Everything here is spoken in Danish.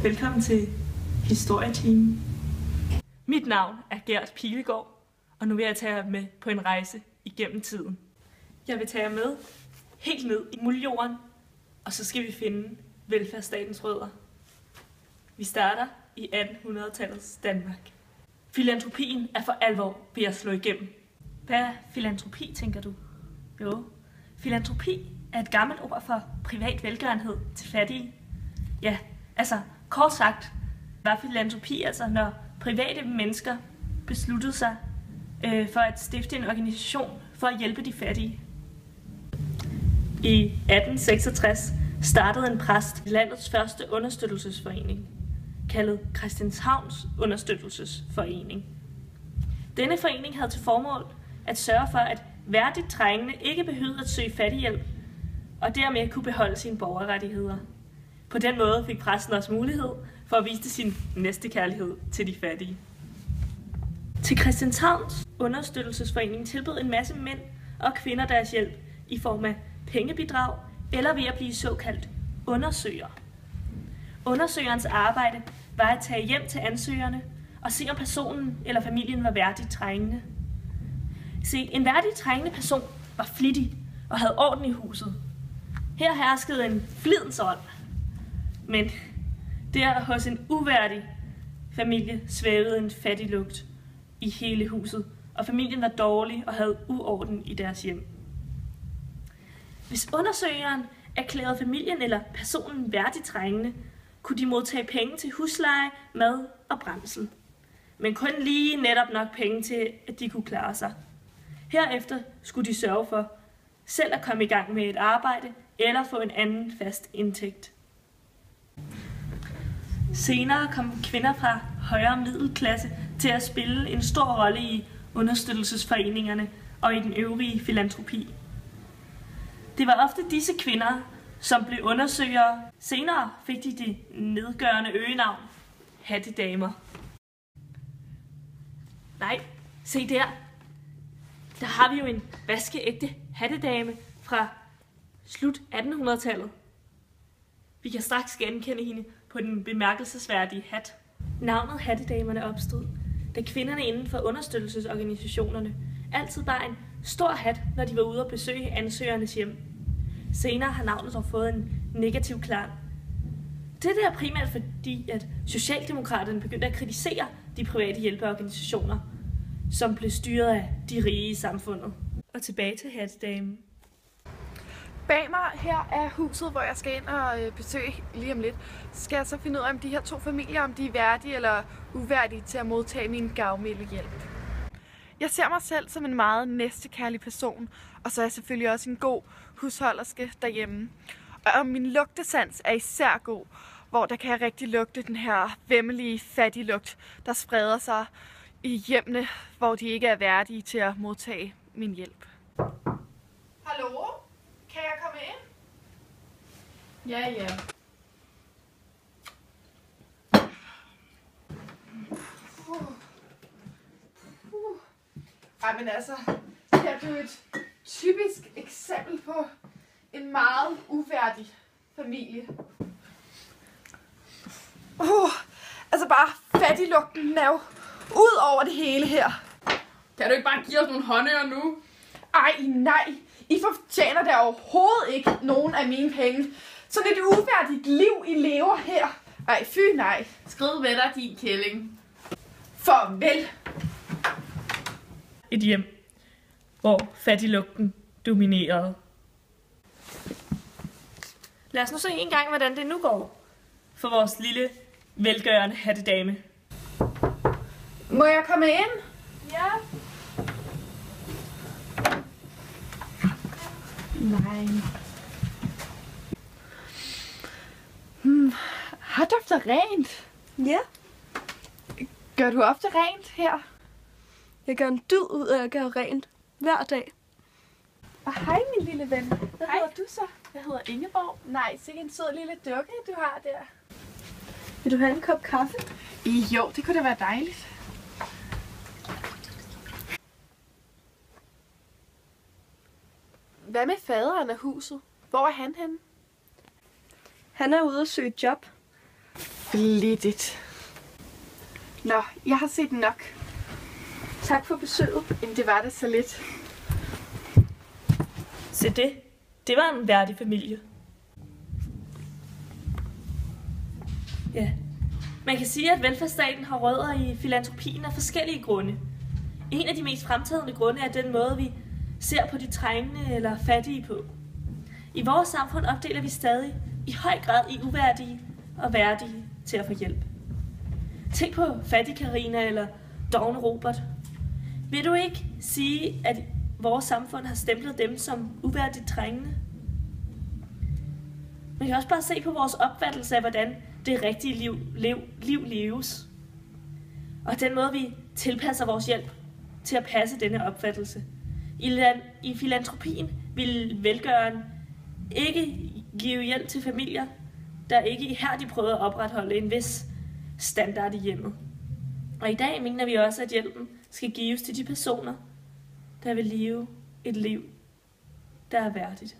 Velkommen til Historietimen. Mit navn er Gert Pilegaard, og nu vil jeg tage jer med på en rejse igennem tiden. Jeg vil tage jer med helt ned i muldjorden, og så skal vi finde velfærdsstatens rødder. Vi starter i 1800-tallets Danmark. Filantropien er for alvor ved at slå igennem. Hvad er filantropi, tænker du? Jo, filantropi er et gammelt ord for privat velgørenhed til fattige. Ja, altså kort sagt var filantropi altså, når private mennesker besluttede sig for at stifte en organisation for at hjælpe de fattige. I 1866 startede en præst landets første understøttelsesforening, kaldet Christianshavns Understøttelsesforening. Denne forening havde til formål at sørge for, at værdigt trængende ikke behøvede at søge fattighjælp, og dermed kunne beholde sine borgerrettigheder. På den måde fik præsten også mulighed for at vise sin næstekærlighed til de fattige. Til Christianshavns Understøttelsesforening tilbød en masse mænd og kvinder deres hjælp i form af pengebidrag eller ved at blive såkaldt undersøger. Undersøgerens arbejde var at tage hjem til ansøgerne og se, om personen eller familien var værdigt trængende. Se, en værdigt trængende person var flittig og havde orden i huset. Her herskede en flidens ånd. Men der hos en uværdig familie svævede en fattig lugt i hele huset, og familien var dårlig og havde uorden i deres hjem. Hvis undersøgeren erklærede familien eller personen værdigt trængende, kunne de modtage penge til husleje, mad og brændsel. Men kun lige netop nok penge til, at de kunne klare sig. Herefter skulle de sørge for selv at komme i gang med et arbejde eller få en anden fast indtægt. Senere kom kvinder fra højere middelklasse til at spille en stor rolle i understøttelsesforeningerne og i den øvrige filantropi. Det var ofte disse kvinder, som blev undersøgere. Senere fik de det nedgørende øgenavn hattedamer. Nej, se der. Der har vi jo en vaskeægte hattedame fra slut 1800-tallet. Vi kan straks genkende hende på den bemærkelsesværdige hat. Navnet hattedamerne opstod, da kvinderne inden for understøttelsesorganisationerne altid bar en stor hat, når de var ude at besøge ansøgernes hjem. Senere har navnet dog fået en negativ klang. Det er primært fordi, at Socialdemokraterne begyndte at kritisere de private hjælpeorganisationer, som blev styret af de rige i samfundet. Og tilbage til hattedamen. Bag mig her er huset, hvor jeg skal ind og besøge lige om lidt. Så skal jeg så finde ud af, om de her to familier, om de er værdige eller uværdige til at modtage min gavmilde hjælp. Jeg ser mig selv som en meget næstekærlig person, og så er jeg selvfølgelig også en god husholderske derhjemme. Og min lugtesans er især god, hvor der kan jeg rigtig lugte den her væmmelige, fattige lugt, der spreder sig i hjemmene, hvor de ikke er værdige til at modtage min hjælp. Hallo? Kan jeg komme ind? Ja. Ej, men altså, det er jo et typisk eksempel på en meget uværdig familie. Altså bare fattiglugten er jo ud over det hele her. Kan du ikke bare give os nogle håndører nu? Ej, nej. I fortjener der overhovedet ikke nogen af mine penge. Sådan et uværdigt liv, I lever her. Ej, fy nej. Skrid med dig, din kælling. Farvel. Et hjem, hvor fattiglugten dominerede. Lad os nu se en gang, hvordan det nu går for vores lille, velgørende hattedame. Må jeg komme ind? Ja. Nej. Har du ofte rent? Ja, Gør du ofte rent her? jeg gør en dyd ud af at gøre rent hver dag. Og hej, min lille ven. Hvad Hej. hedder du så? Jeg hedder Ingeborg. Nej, sikke en sød lille dukke, du har der. Vil du have en kop kaffe? Jo, det kunne da være dejligt. Hvad med faderen af huset? Hvor er han henne? Han er ude at søge job. Flittigt. Nå, jeg har set nok. Tak for besøget. Jamen, det var det så lidt. Se det var en værdig familie. Ja, man kan sige, at velfærdsstaten har rødder i filantropien af forskellige grunde. En af de mest fremtrædende grunde er den måde, vi ser på de trængende eller fattige på. I vores samfund opdeler vi stadig i høj grad i uværdige og værdige til at få hjælp. Tænk på fattig Karina eller dovne Robert. Vil du ikke sige, at vores samfund har stemplet dem som uværdigt trængende? Man kan også bare se på vores opfattelse af, hvordan det rigtige liv leves. Og den måde, vi tilpasser vores hjælp til at passe denne opfattelse. I filantropien vil velgøren ikke give hjælp til familier, der ikke ihærdigt prøver at opretholde en vis standard i hjemmet. Og i dag mener vi også, at hjælpen skal gives til de personer, der vil leve et liv, der er værdigt.